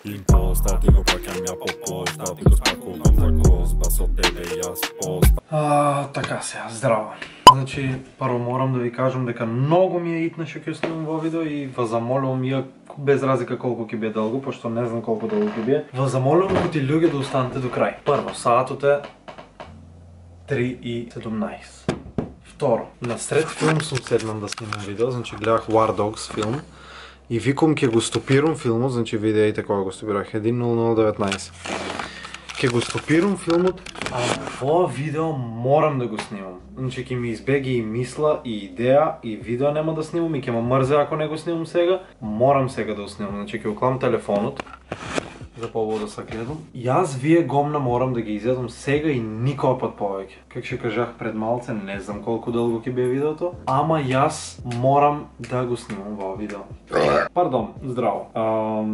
Imposta, ти го плакам я по поста, ти го спакувам за козба, со тебе јас поста. Така сега, здраво. Значи, прво морам да ви кажам дека многу ми е итна што ќе снимам во видео и вас замолувам, без разлика колку ќе биде долго, пошто не знам колку долго ќе биде, вас замолувам кои луѓе да останете до крај. Прво, саатот е 3:17. Второ, насред филм сум седнал да снимам видео, значи гледах War Dogs филм и викам ќе го стопирам филмот, значи видеите кога го стопирах 1:00:19. Ќе го стопирам филмот, а во видео морам да го снимам. Значи ќе ми избеги и мисла, и идеја, и видео нема да снимам и ќе ме мрзе ако не го снимам сега. Морам сега да го снимам, значи ќе уклам телефонот за побода да се гледам. Јас вие гомна морам да ги изјадам сега и никој пат повеќе. Как ќе кажах пред малце, не знам колку долго ќе биде видеото, ама јас морам да го снимам во видео. Пардон, здраво.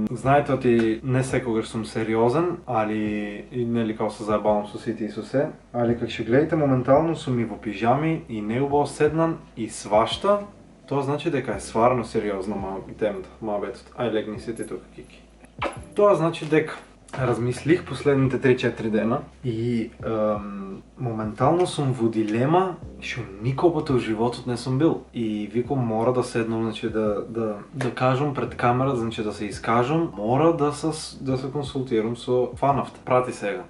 Знаете оти не секогаш сум сериозен, али нели као се заебавам со сите и со се, али как ќе гледате моментално сум и во пижами и неубаво седнан и свашта, тоа значи дека е стварно сериозна темата, мабетот. Ај легни си ти тука, Кики. Тоа значи дека размислих последните 3-4 дена и моментално сум во дилема што никој пат во животот не сум бил. И викам мора да седнам, значи да кажам пред камера, значи да се искажам, мора да се консултирам со фанавте. Прати сега.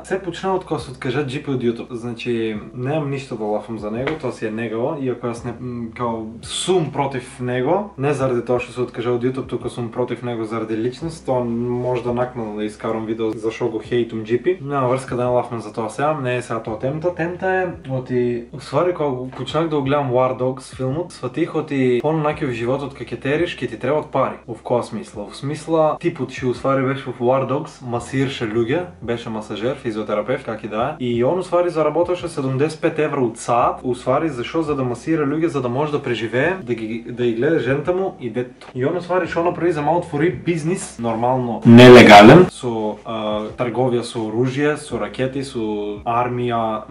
Се почна од кога се откажа Джипи од YouTube. Значи немам ништо да лафам за него, тоа си е негово, иако јас не као сум против него, не заради тоа што се откажа од YouTube, тука сум против него заради личност, тоа може да накнално да искарам видео за што го хейтум Джипи. Нема врска да не лафам за тоа сега, не е сега тоа темата. Темата е оти уствари кога почнах да го гледам War Dogs филмот, сватих оти понаки во животот кога ќе териш, ќе ти требаат пари. Во која смисла? Во смисла типот што уствари беше во War Dogs, масирше луѓе, беше масажер, физиотерапевт, как и да е. И он уствари заработаше 75 евро од саат, уствари зашо за да масира луѓе за да може да преживее, да ги гледа жената му и детето. И он уствари што направи за ма отвори бизнис, нормално нелегален, со трговија со оружје, со ракети, со армија,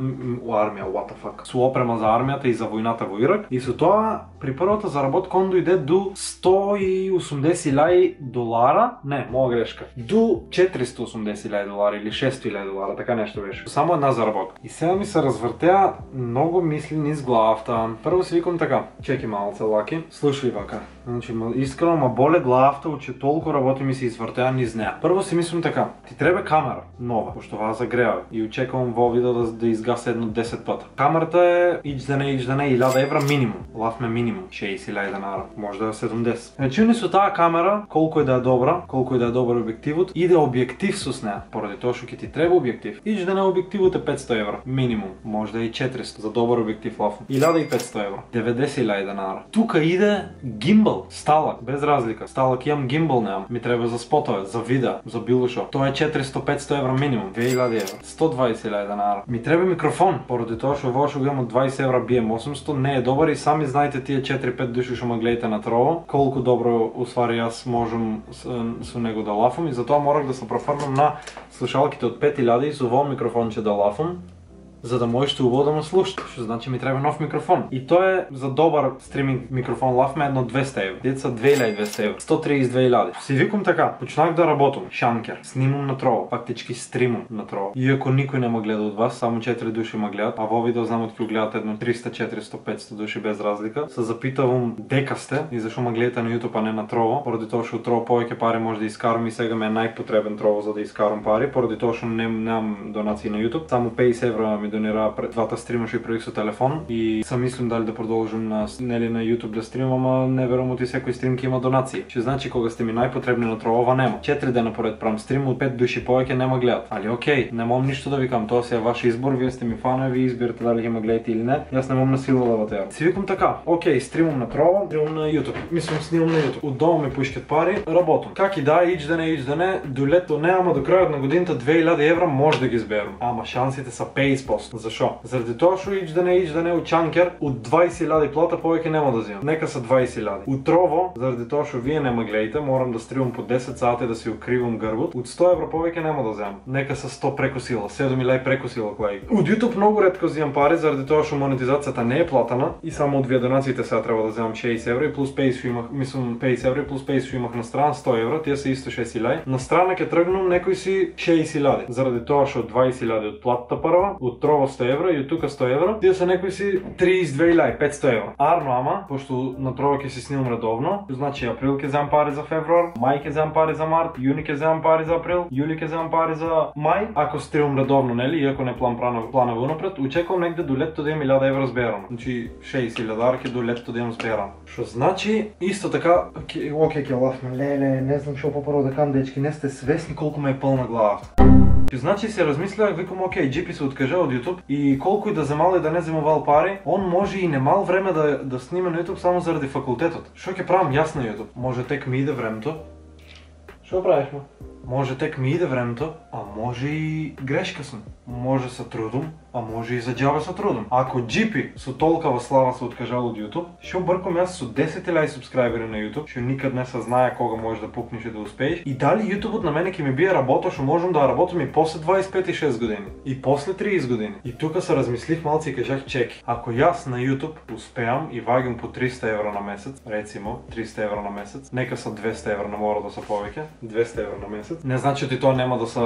what the fuck, со опрема за армијата и за војната во Ирак. И со тоа при првата заработка он дојде до 180.000 долара, не, моја грешка, до 480.000 долара или 600.000 долара, така нешто беше. Само една заработка. И сега ми се развртеа многу мисли низ главата. Прво си викам така, чеки малце лаки, слушај вака. Значи искрено ма боле главата, че толку работи ми се извртеа низ неа. Прво си мислам така, ти треба камера нова, пошто ваа загрева и очекувам во видео да изгаси едно 10 пата. Камерата е ичдене 1000 евра минимум. Лафме минимум 60.000 денара, може да е 70. Значи уни со таа камера, колку е да е добра, колку е да е добар објективот, иде објектив со неа, поради тоа што ќе ти треба објектив. Ичдене објективот е 500 евра минимум, може да е и 400 за добар објектив лафме. 1500 евра, 90.000 денара. Тука иде гимбал, сталак, без разлика. Сталак имам, гимбал немам. Ми треба за спотове, за видео, за било шо. Тоа е 400-500 евра минимум, 2000 евра, 120.000 денара. Ми треба микрофон, поради тоа што во што го имам 20 евра бием 800, не е добар и сами знаете тие 4-5 души што ме гледате на трово, колку добро уствари јас можам со него да лафам и затоа морах да се префрнам на слушалките од 5000 и со во микрофонче да лафам, за да можете убаво да ме слушате, што значи ми треба нов микрофон. И тоа е за добар стриминг микрофон лафме едно 200 евра. Деца 2200 евра, 132.000. Си викам така, почнах да работам, шанкер, снимам на трово, фактички стримам на трово. Иако никој не ме гледа од вас, само 4 души ме гледат, а во видео знам од кој гледат едно 300, 400, 500 души без разлика. Се запитавам дека сте и зашо ме гледате на YouTube а не на трово, поради тоа што трово повеќе пари може да искарам и сега ми е најпотребен трово за да искарам пари, поради тоа што немам донации на YouTube, само 50 евра ми донира пред двата стрима што правих со телефон и сам мислам дали да продолжам на YouTube да стримам, ама не верувам оти секој стрим ќе има донации. Што значи кога сте ми најпотребни на трово, нема. 4 дена поред правам стрим, од 5 души повеќе нема гледат. Али окей, немам ништо да викам, тоа си е ваш избор, вие сте ми фанови, ви избирате дали ќе ме гледате или не. Јас немам насилувала во теа. Си викам така, окей, стримам на трово, стримам на YouTube. Мислам снимам на YouTube. Од дома ми пуштат пари, работам. Как и да, ичдене, до лето не, ама до крајот на годината 2000 евра може да ги зберам. Ама шансите се 50%. просто. Зашо? Заради тоа што ич да не у чанкер, од 20.000 плата повеќе нема да земам. Нека са 20.000. Утрово, заради тоа што вие не ме гледате, морам да стривам по 10 сати да си укривам грбот. Од 100 евро повеќе нема да земам. Нека са 100 преку сила, 7.000 преку сила која. Од YouTube многу ретко земам пари заради тоа што монетизацијата не е платена и само од вие донациите сега треба да земам 60 евро и плюс Pay што имах, мислам 50 евро и плюс Pay што имах на страна 100 евро, тие се исто 6.000. На страна ќе тргнам некој си 60.000. Заради тоа што 20.000 од платата прва, од трово 100 евро и од тука 100 евро, тие се некој си 32.500 евро. Арно ама, пошто на трово ќе се снимам редовно, значи април ќе земам пари за февруар, мај ќе земам пари за март, јуни ќе земам пари за април, јули ќе земам пари за мај. Ако стривам редовно, нели, иако не планав унапред, очекувам негде до летото да имам 1000 евро зберано. Значи 60.000 ќе до летото да имам зберано. Што значи исто така, окей, ќе лафме. Леле, не знам што попрво да кам, дечки, не сте свесни колку ме е пълна главата. Значи се размислях, викам, окей, Джипи се откажа од YouTube и колку и да земал и да не земувал пари, он може и немал време да снима на YouTube само заради факултетот. Што ќе правам јас на YouTube? Може тек ми иде времето. Што правишме? Може тек ми иде времето, а може и грешка сум. Може се трудам, а може и за џабе се трудам. Ако Джипи со толкова слава се откажал од YouTube, што бъркам јас со 10.000 субскрайбери на YouTube, што никад не се знае кога можеш да пукнеш и да успееш. И дали YouTube на мене ќе ми бие работа што можам да работам и после 25 и 6 години, и после 30 години. И тука се размислих малци и кажах, чеки, ако јас на YouTube успеам и вагам по 300 евро на месец, рецимо 300 евро на месец, нека са 200 евро, не мора да се повеќе, 200 евро на месец, не значи ти тоа нема да се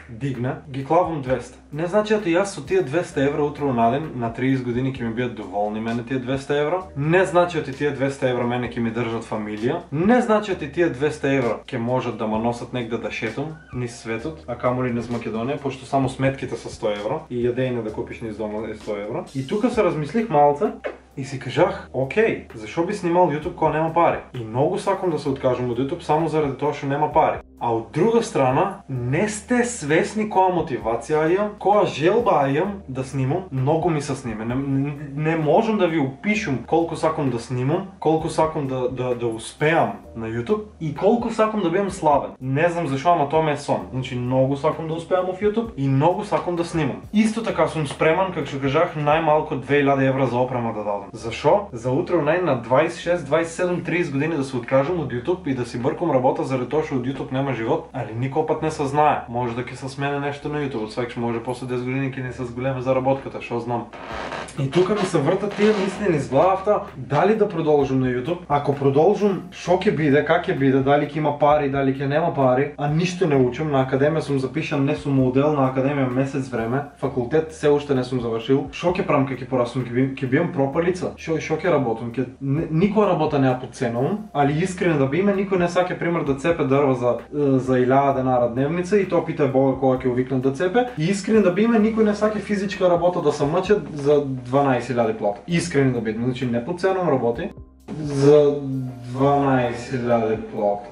дигне, ги клавам 200. Не значи да јас со тие 200 евро утро на ден на 30 години ќе ми бидат доволни мене тие 200 евро. Не значи да тие 200 евро мене ќе ми држат фамилија. Не значи да тие 200 евро ќе можат да ме носат негде да шетам низ светот, а камоли низ Македонија, пошто само сметките са 100 евро и јадење да купиш низ дома е 100 евро. И тука се размислих малце и си кажах, окей, зашо би снимал YouTube кога нема пари? И многу сакам да се откажам од YouTube само заради тоа што нема пари. А од друга страна, не сте свесни која мотивација имам, која желба имам да снимам, многу ми се сниме. Не можам да ви опишам колку сакам да снимам, колку сакам да успеам на YouTube и колку сакам да бидам славен. Не знам зашо, ама тоа ме е сон. Значи, многу сакам да успеам во YouTube и многу сакам да снимам. Исто така сум спреман, како што кажах, најмалку 2000 евра за опрема да дадам. Зашо? За утре нај на 26, 27, 30 години да се откажам од YouTube и да си бъркам работа заради тоа што од YouTube нема живот, али никој пат не се знае. Може да ќе се смене нешто на YouTube, свеќ може после 10 години ќе не се зголеме заработката, што знам. И тука ми се вртат тие мисли низ главата, дали да продолжам на YouTube. Ако продолжам, што ќе биде, как ќе биде, дали ќе има пари, дали ќе нема пари, а ништо не учам. На академија сум запишан, не сум модел, на академија месец време, факултет се уште не сум завршил. Што ќе правам кога ќе порасам, ќе бидам пропалица? Што ќе работам? Никоја работа не ја подценувам, али искрено да биме, никој не саке пример да цепе дрва за 1000 денара дневница и тоа пита Бога кога ќе увикнат да цепе. И искрено да биме, никој не саке физичка работа да се мъче за 12.000 плата. Искрено да биме, значи не подценувам работи за 12.000 плата.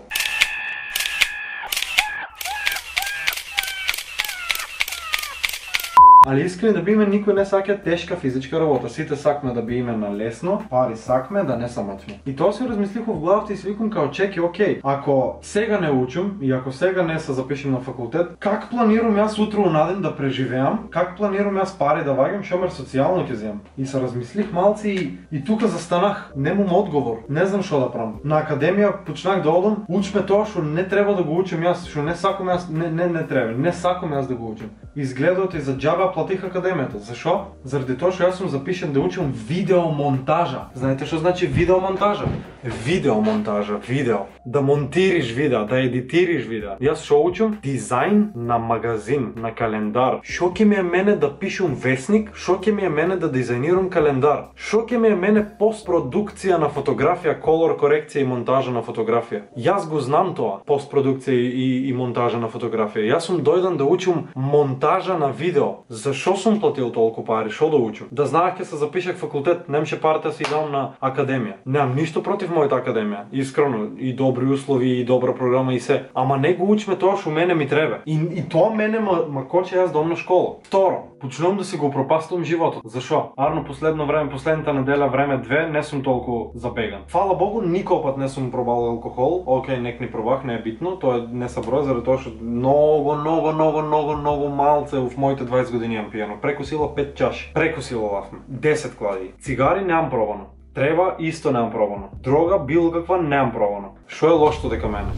Али искрено да биме, никој не саке тешка физичка работа. Сите сакме да биме на лесно, пари сакме да не се мъчме. И тоа се размислих во главата и си викам као, чеки, окей, ако сега не учам и ако сега не се запишем на факултет, как планирам јас утро на ден да преживеам? Как планирам јас пари да вагам, што мер социјално ќе земам? И се размислих малци и тука застанах, немам одговор, не знам што да правам. На академија почнах да одам, учме тоа што не треба да го учам јас, што не сакам јас, не треба, не сакам јас да го учам. Изгледот и за џабе платих академијата. Зашо? Заради тоа што јас сум запишен да учам видеомонтажа. Знаете што значи видеомонтажа? Видеомонтажа, видео. Да монтириш видео, да едитириш видео. Јас што учам? Дизајн на магазин, на календар. Што ќе ми е мене да пишам весник? Што ќе ми е мене да дизајнирам календар? Што ќе ми е мене постпродукција на фотографија, колор корекција и монтажа на фотографија? Јас го знам тоа, постпродукција и монтажа на фотографија. Јас сум дојден да учам монтажа на видео. Зашо сум платил толку пари? Што да учам? Да знаех ќе се запишах факултет, немше парите си идам на академија. Немам ништо против мојата академија. Искрено, и добри услови, и добра програма и се. Ама не го учме тоа што мене ми треба. И тоа мене ма коче јас да одам на школа. Второ, Почнувам да си го пропаствам живота. Защо? Арно последно време, последната неделя време 2, не съм толкова забеган. Фала Богу, никой път не съм пробал алкохол. Окей, нек ни пробах, не е битно, то е не съброй, заради това, че много малце в моите 20 години имам пияно. Прекусила 5 чаши. Прекусила лафме. 10 клади. Цигари нямам пробано. Трева исто нямам пробано. Дрога, било каква нямам пробано. Шо е лошото дека мене?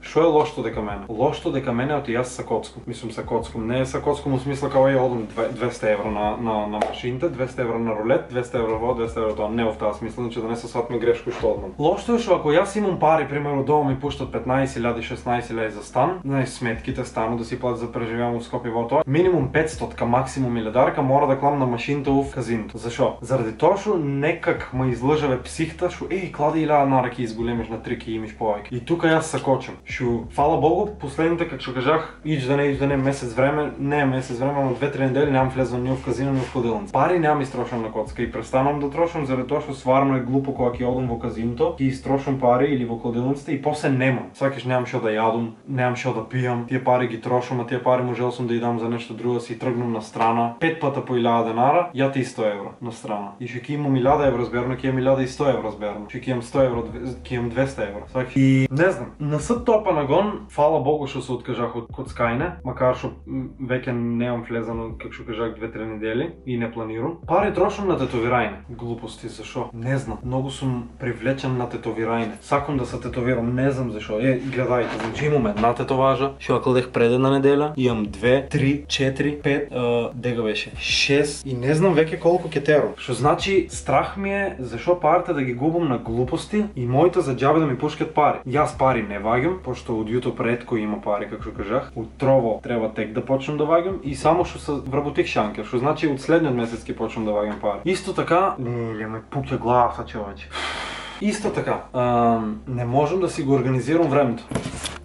Шо е лошото дека мене? Лошото дека мене оти јас са коцком. Мислам са коцком. Не е са коцком у смисла као ја одам 200 евро на машините, 200 евро на рулет, 200 евро во, 200 евро тоа. Не в тази смисла, значи да не се сватме грешко што одмам. Лошото е што ако јас имам пари, примерно дома ми пуштат 15.000, 16.000 за стан, знаеш сметките стану да си плати за преживявам у Скопје во тоа. Минимум 500 максимум 1000 мора да клам на машината у казиното. Зашо? Заради тоа што некак ме излъжаве психта, што клади 1000 нараки изголемиш на 3 ки имаш повеќе. И тука јас се кочам. Фала Богу, последните, как што кажах, ич да не месец време, не месец време, но 2-3 недели нямам влезвам ни в казино, ни в кладилница. Пари нямам изтрошам на коцка и престанам да трошам, заради тоа што сварно е глупо кога ќе одам во казиното, ќе изтрошам пари или во кладилницата и после немам. Сваќаш нямам што да јадам, нямам што да пијам, тие пари ги трошам, а тие пари можел сум да ги дам за нешто друго, си тргнам на страна, 5 пата по 1000 денара, ја ти 100 евро на страна. И ќе имам 1000 евро зберно, ќе имам 1100 евро зберно. Ќе имам 100 евро, ќе имам 200 евро. Сваќаш. И не знам, насад топа нагон, фала Богу што се откажах од коцкајне, макар што веќе немам влезано, како што кажах, 2-3 недели и не планирам. Пари трошам на тетовирање. Глупости, зашо? Не знам. Многу сум привлечен на тетовирање. Сакам да се тетовирам, не знам зашо. Гледајте, значи имам една тетоважа, што ја кладех пред една неделя, имам 2, 3, 4, 5, дега беше 6 и не знам веќе колку ќе терам. Што значи страх ми е зашо парите да ги губам на глупости и моите за џабе да ми пушкат пари. Јас пари не ваѓам, пошто од YouTube ретко има пари, како што кажах. Од трово треба тек да почнам да ваѓам и само што се вработих шанкер, што значи од следниот месец ќе почнам да ваѓам пари. Исто така, ме пуќа главата, човече. Исто така, не можам да си го организирам времето.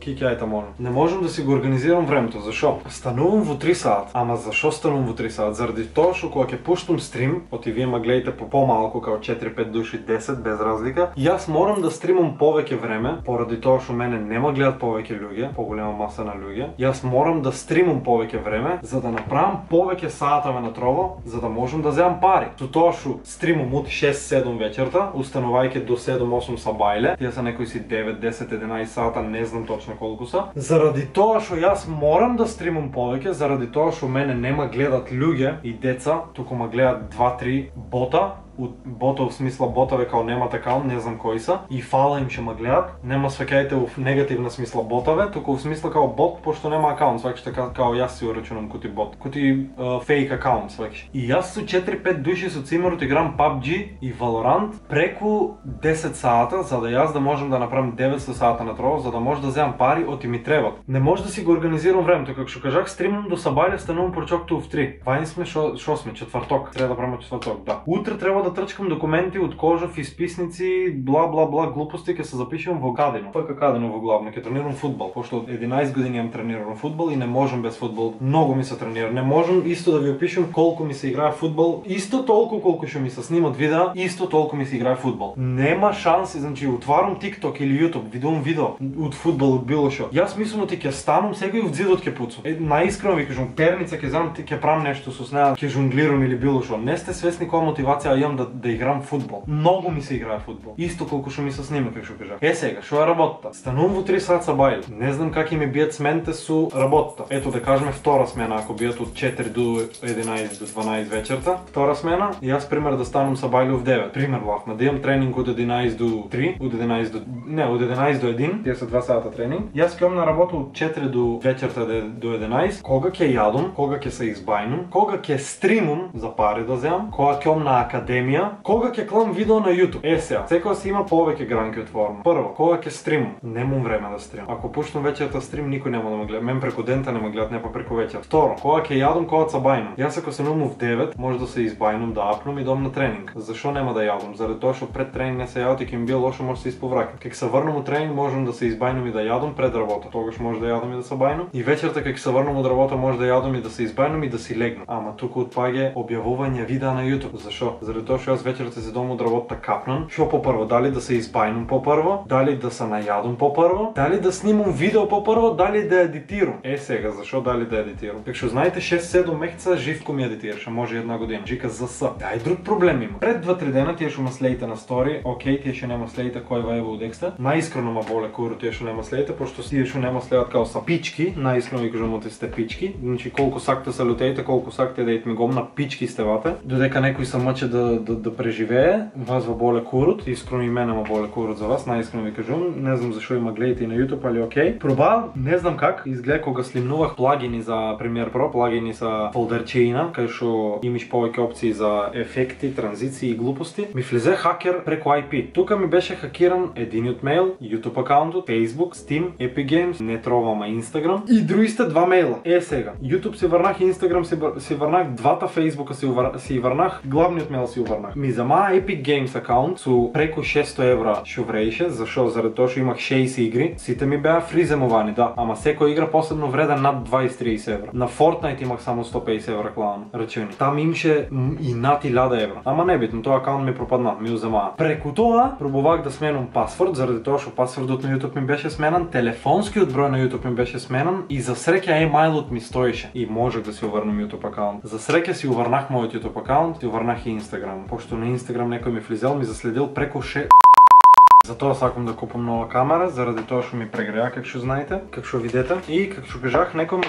Кикјајте, молам. Не можам да си го организирам времето. Зашо? Станувам во 3 саат. Ама зашо станувам во 3 саат? Заради тоа што кога ќе пуштам стрим, оти вие ма гледате по помалку, као 4-5 души, 10 без разлика, јас морам да стримам повеќе време, поради тоа што мене нема гледат повеќе луѓе, поголема маса на луѓе. Јас морам да стримам повеќе време, за да направам повеќе саатове на трово, за да можам да земам пари. Со тоа што стримам од 6-7 вечерта, установајќи до 7-8 сабајле, тие се некои си 9, 10, 11 сата, не знам точно колку са. Заради тоа што јас морам да стримам повеќе, заради тоа што мене нема гледат луѓе и деца, туку ма гледат 2-3 бота, бота в смисла ботове као немат акаунт, не знам кои са, и фала им ќе ма гледат. Нема сваќајте в негативна смисла ботове, туку в смисла као бот, пошто нема акаунт, сваќаш така као јас си урачунам кути бот, кути фейк акаунт, сваќаш. И јас со 4-5 души со цимерот играм PUBG и Valorant преку 10 сата, за да јас да можам да направам 900 сата на трово, за да може да земам пари оти ми требат. Не може да си го организирам времето, како што кажах, стримам до сабајле, станувам прочокту в 3. Вајн сме шо сме, четврток, треба да правиме четврток, да. Утре треба да трчкам документи од кожав, исписници, бла глупости, ќе се запишувам во Кадино. ФК Кадино во главно, ќе тренирам фудбал, пошто од 11 години имам тренирано фудбал и не можам без фудбал. Многу ми се тренира. Не можам исто да ви опишам колку ми се играе фудбал, исто толку колку што ми се снимат видеа, исто толку ми се играе фудбал. Нема шанси, значи отварам TikTok или YouTube, видувам видео од фудбал, од било што. Јас мислам дека ќе станам сега и од зидот ќе пуцам. Наискрено ви кажам, перница ќе земам, ќе правам нешто со неа, ќе жонглирам или било што. Не сте свесни која мотивација имам да играм фудбал. Многу ми се играе фудбал. Исто колку што ми се снима, како што кажав. Сега, што е работата? Станувам во 3 сат сабајле. Не знам как ми бијат смените со работата. Ето да кажеме втора смена, ако бијат од 4 до 11 до 12 вечерта. Втора смена, и јас пример да станам сабајле в 9. Пример лавна, да имам тренинг од 11 до 3, од 11 до од 11 до 1, тие се 2 сата тренинг. Јас ќе на работа од 4 до вечерта до 11. Кога ќе јадам, кога ќе се избајнам, кога ќе стримам за пари да земам, кога ќе на академија, кога ќе клам видео на YouTube. Сега, секоја си има повеќе гранки отворено. Прво, кога ќе стримам, немам време да стримам. Ако пуштам вечерта стрим, никој нема да ме гледа. Мен преку дента не ме гледат, не па преку вечер. Второ, кога ќе јадам, кога се бајнам. Јас ако се наумам в 9, може да се избајнам, да апнам и дом на тренинг. Зашо нема да јадам? Заради тоа што пред тренинг не се јадам и ќе ми биде лошо, може да се исповраќам. Кога се врнам од тренинг, можам да се избајнам и да јадам пред работа. Тогаш може да јадам и да се бајнам. И вечерта кога се врнам од работа, може да јадам и да се избајнам и да си легнам. Ама туку отпаѓа објавување видеа на YouTube. Зашо? Заради тоа што јас вечерта се дома од работа капнам, што попрво, дали да се избајнам попрво, дали да се најадам попрво, дали да снимам видео попрво, дали да едитирам. Сега, зашо дали да едитирам? Како што знаете, 6-7 месеца Живко ми едитираше, може една година. Жика ЗС. Ај друг проблем има. Пред 2-3 дена тие што ме следите на стори, окей, тие што нема следите кој вајба од екста. Наискрено ма боле куру тие што нема следите, пошто тие што нема следат као са пички, наискрено ви кажам оти сте пички. Значи колку сакате се лутеите, колку сакате да ит ми гомна пички сте вате. Додека некој се мъче да преживее, вас ва боле курут, искрено и мене ма боле курут за вас, наискрено ви кажам. Не знам зашо има гледате и на YouTube, али окей. Проба, не знам как, изгледа кога слимнувах плагини за Premiere Pro, плагини за фолдерчиина, кај што имаш повеќе опции за ефекти, транзиции и глупости, ми влезе хакер преку IP. Тука ми беше хакиран единиот мејл, YouTube акаунтот, Facebook, Steam, Epic Games, не тровам, а Instagram и другите два мејла. Сега, YouTube си врнах, Instagram си врнах, двата Facebook си врнах, главниот мејл си врнах. Ми замаа Epic Games акаунт со преку 600 евра шуврејше, зашо? Заради тоа што имах 60 игри, сите ми беа фриземовани, да, ама секоја игра посебно вреда над 20-30 евра. На Fortnite имах само 150 евра клан рачуни. Там имаше и над 1000 евра. Ама не битно, тој акаунт ми пропадна, ми уземаа. Преку тоа пробувах да сменам пасворд, заради тоа што пасвордот на YouTube ми беше сменан, телефонскиот број на YouTube ми беше сменан и за среќа емајлот ми стоеше и можех да си уврнам YouTube акаунт. За среќа си уврнах мојот YouTube акаунт и уврнах и Instagram. Пошто на Instagram некој ми влизел, ми заследил преку Затоа сакам да купам нова камера, заради тоа што ми прегреа, како што знаете, како што видите. И како што кажах, некој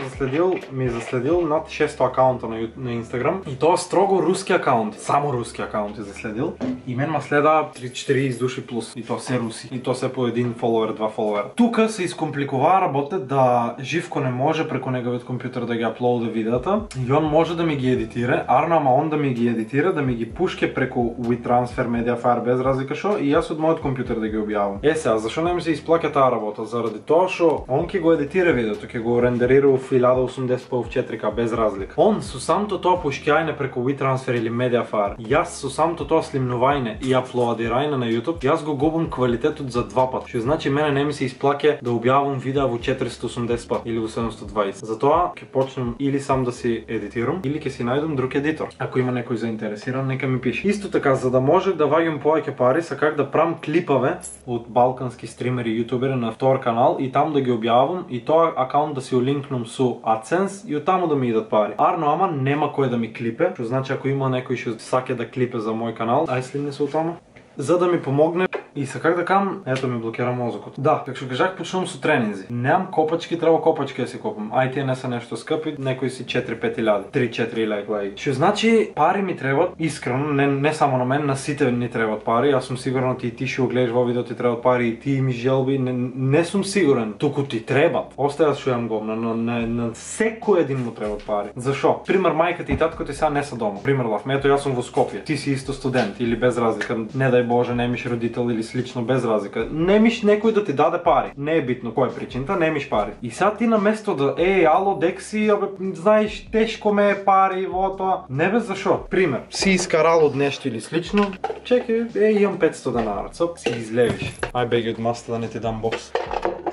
ми заследил над 600 акаунта на Instagram. И тоа строго руски акаунти, само руски акаунти заследил. И мен ма следа 3-4 души плюс. И тоа се руси. И тоа се по един фоловер, два фоловера. Тука се искомпликува работа да Живко не може преку неговиот компјутер да ги аплоуда видеата. И он може да ми ги едитира, арно ама он да ми ги едитира, да ми ги пушке преку WeTransfer, Mediafire без разлика шо, и јас од мојот компјутер да ги објавам. Сега, зашо не ми се исплаќа таа работа? Заради тоа што он ќе го едитира видеото, ќе го рендерира в 1080p в 4K без разлика. Он со самото тоа пушкјајне преку WeTransfer или Mediafire, јас со самото тоа слимнувајне и аплоадирајне на YouTube, јас го губам квалитетот за два пат. Што значи мене не ми се исплаќа да објавам видеа во 480p или во 720. Затоа ќе почнем или сам да си едитирам, или ќе си најдам друг едитор. Ако има некој заинтересиран, нека ми пише. Исто така, за да може да ваѓам повеќе пари, саках да правам клипове од балкански стримери и јутубери на втор канал и там да ги објавам и тоа акаунт да си улинкнам со AdSense и од таму да ми идат пари. Арно ама нема кој да ми клипе, што значи ако има некој што саке да клипе за мој канал, ај слимне се од таму. За да ми помогне и саках да кам, ето ми блокира мозокот. Да, како што кажах, почнувам со тренинзи. Немам копачки, треба копачки да си купам. Ај тие не се нешто скъпи, некои си 4-5 илјади, 3-4 илјади. Што значи пари ми требат, искрено, не само на мен, на сите ни требат пари. Јас сум сигурен ти што го гледаш во видео ти требат пари и ти имаш желби, не сум сигурен, туку ти требат. Остаја што јам го, на секој един му требат пари. Зашо? Пример, мајка ти и татко ти сега не са дома. Пример, ето јас сум во Скопје. Ти си исто студент или без разлика, не дај Боже, немиш родител или слично без разлика. Немиш некој да ти даде пари. Не е битно која е причината, немиш пари. И сега ти наместо да ало, дек си, знаеш, тешко ме е пари во тоа. Не бе зашо. Пример, си искарал од нешто или слично, чекај, имам 500 денара, цоп, си излевиш. Ај беги од маста да не ти дам бокс.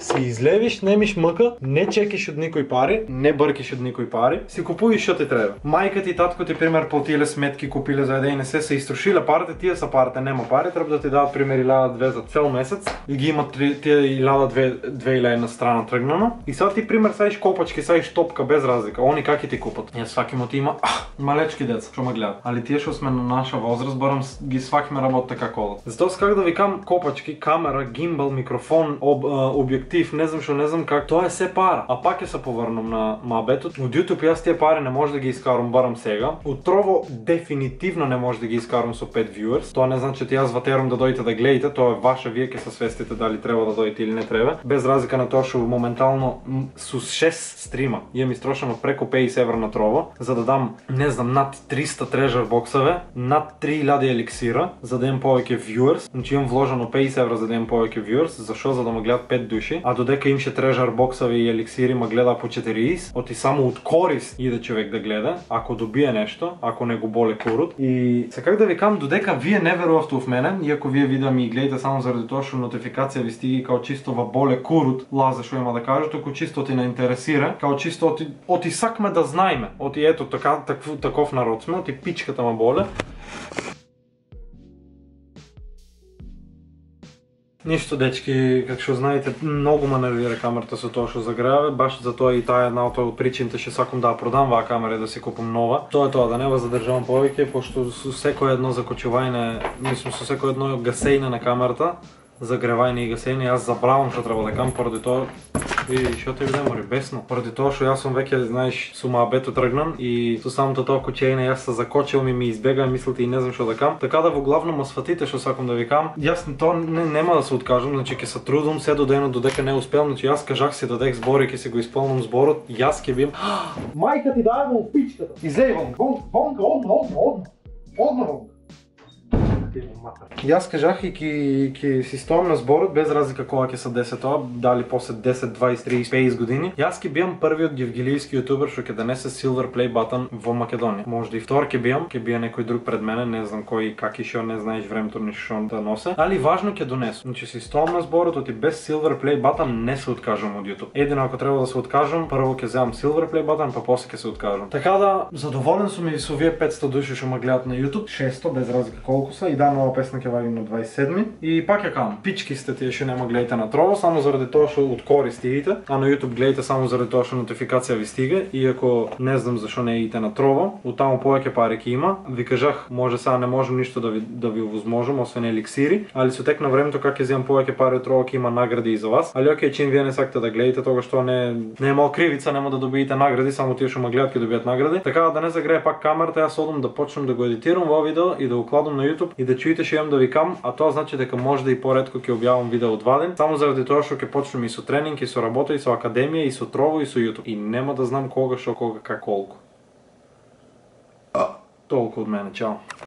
Си излевиш, немиш мъка, не чекиш од никој пари, не бъркиш од никој пари, си купуваш што ти треба. Мајка ти и татко ти пример платиле сметки, купиле за едење се истрошиле парите, тие са парите, нема пари, треба да ти дадат пример 1000-2 за цел месец и ги имат тие 1000-2000 на страна тргнано. И сега ти пример саиш копачки, саиш топка без разлика, они как ти купат. Ја свакимо ти има малечки деца, што ме гледат. Али тие што сме на наша возраст, барам ги свакиме работа како одат. Затоа как да викам копачки, камера, гимбал, микрофон, објектив, не знам как, тоа е се пара. А пак ќе се поврнам на мабетот. Од YouTube јас тие пари не може да ги искарам барам сега. Од Trovo дефинитивно не може да ги искарам со 5 viewers. Тоа не значи ти јас ватерам да дојдете да гледате, тоа е ваше, вие ќе се свестите дали треба да дојдете или не треба. Без разлика на тоа што моментално со 6 стрима имам истрошено преку 50 евра на Trovo, за да дам, не знам, над 300 treasure боксове, над 3000 еликсира, за да имам повеќе viewers. Значи имам вложено 50 евра за да имам повеќе viewers. Зашо? За да ме гледат 5 души. А додека имше treasure боксови и еликсири ма гледа по 40, оти само од корис иде човек да гледа, ако добие нешто, ако не го боле курут. И се как да ви кам, додека вие не верувавте в мене, иако вие видеа ми гледате само заради тоа што нотификација ви стиги као чисто во боле курут, лазе што има да каже, току чисто ти не интересира, као чисто оти сакме да знаеме, оти ето таков народ сме, оти пичката ма боле. Нищо, дечки, как ще знаете, много ме нервира камерата со тоа што загреваме, баш затоа и таа една од причините што сакам да продам ваа камера и да си купам нова. Тоа е тоа, да не вас задржавам повеќе, пошто со секој едно закочување, мислам со секој едно гасење на камерата, загревање и гасење, јас забравам што треба да кам, поради тоа и што те видам, мори бесно. Поради тоа што јас сум веќе, знаеш, со моабето тргнан и со самото тоа кочење јас се закочил ми избега мислите и не знам што да кам. Така да во главно ма сфатите што сакам да ви кам. Јас тоа нема да се откажам, значи ќе се трудам се до денот додека не успеам, значи јас кажах си додек збори ќе си го исполнам зборот, јас ќе бим мајка ти дај во пичката. Излејвам, вонка, одма. Јас кажах и ќе си стоам на зборот без разлика кога ќе се деси тоа, дали после 10, 20, 30, 50 години. Јас ќе биам првиот гевгилијски јутубер што ќе донесе Silver Play Button во Македонија. Може и втор ќе биам, ќе бие некој друг пред мене, не знам кој каки шо, не знаеш времето ни шо да носе, али важно ќе донесам. Значи си стоам на зборот, оти без Silver Play Button не се откажам од YouTube. Едино ако треба да се откажам, прво ќе земам Silver Play Button, па после ќе се откажам. Така да задоволен сум и со овие 500 души што ме гледат на YouTube, 600 без разлика колку се. И да, нова песна ќе ваѓам на 27 и пак ја кам. Пички сте тие што нема гледате на Trovo само заради тоа што од кори стигите, а на YouTube гледате само заради тоа што нотификација ви стига, иако не знам зашо не идете на Trovo, од таму повеќе пари ќе има. Ви кажах, може сега не можам ништо да ви возможам освен еликсири, али со тек на времето кога ќе земам повеќе пари од Trovo ќе има награди и за вас. Али окей, чин вие не сакате да гледате тогаш тоа нема кривица, нема да добиете награди, само тие што ме гледат ќе добијат награди. Така да не загрее пак камерата, јас одам да почнам да го едитирам во видео и да го кладам на YouTube и да чуете што имам да ви кам, а тоа значи дека може да и поретко ќе објавам видео од ваден, само заради тоа што ќе почнем и со тренинг, и со работа, и со академија, и со Trovo, и со YouTube. И нема да знам кога, што, кога, как, колку. Толку од мене, чао.